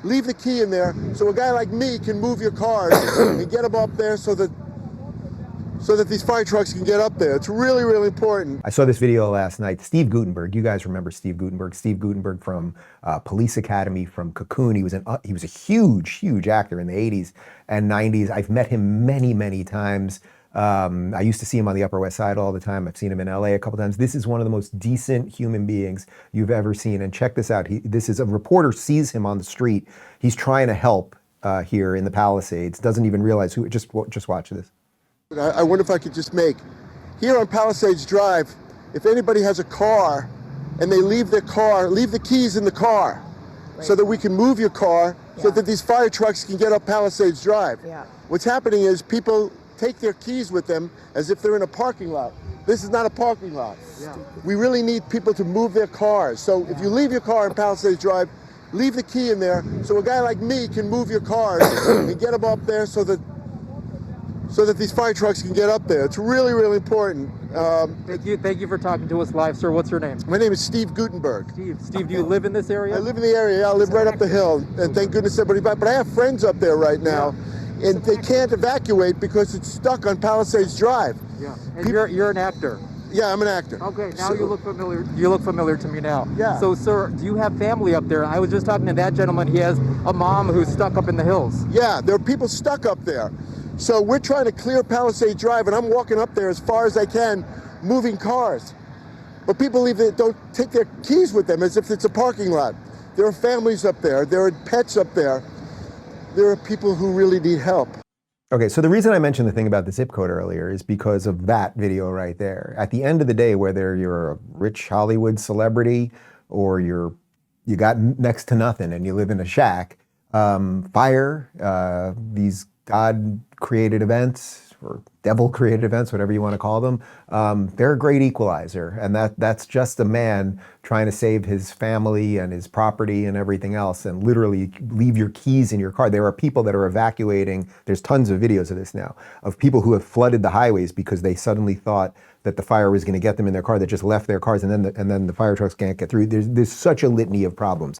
leave the key in there so a guy like me can move your cars and get them up there so that these fire trucks can get up there. It's really, really important. I saw this video last night. Steve Guttenberg, you guys remember Steve Guttenberg? Steve Guttenberg from Police Academy, from Cocoon. He was a huge actor in the 80s and 90s. I've met him many, many times. I used to see him on the Upper West Side all the time. I've seen him in LA a couple times. This is one of the most decent human beings you've ever seen. And check this out. This is a reporter sees him on the street. He's trying to help here in the Palisades. Doesn't even realize who. Just watch this. I wonder if I could just make, here on Palisades Drive, if anybody has a car and they leave the keys in the car, right, so that we can move your car, so that these fire trucks can get up Palisades Drive. Yeah. What's happening is people take their keys with them as if they're in a parking lot. This is not a parking lot. Yeah. We really need people to move their cars. So if you leave your car in Palisades Drive, leave the key in there so a guy like me can move your cars and get them up there so that these fire trucks can get up there. It's really, really important. Thank you for talking to us live, sir. What's your name? My name is Steve Guttenberg. Steve, do you live in this area? I live in the area. Yeah, I live right up the hill, and thank goodness everybody. But I have friends up there right now, and they can't evacuate because it's stuck on Palisades Drive. Yeah, and you're an actor. Yeah, I'm an actor. Okay, now you look familiar. You look familiar to me now. Yeah. So, sir, do you have family up there? I was just talking to that gentleman. He has a mom who's stuck up in the hills. Yeah, there are people stuck up there. So we're trying to clear Palisade Drive, and I'm walking up there as far as I can, moving cars. But people don't take their keys with them as if it's a parking lot. There are families up there. There are pets up there. There are people who really need help. Okay, so the reason I mentioned the thing about the zip code earlier is because of that video right there. At the end of the day, whether you're a rich Hollywood celebrity or you got next to nothing and you live in a shack, fire, these God-created events or devil-created events, whatever you want to call them, they're a great equalizer. And that's just a man trying to save his family and his property and everything else, and literally leave your keys in your car. There are people that are evacuating. There's tons of videos of this now, of people who have flooded the highways because they suddenly thought that the fire was going to get them in their car, that just left their cars, and then the fire trucks can't get through. There's such a litany of problems.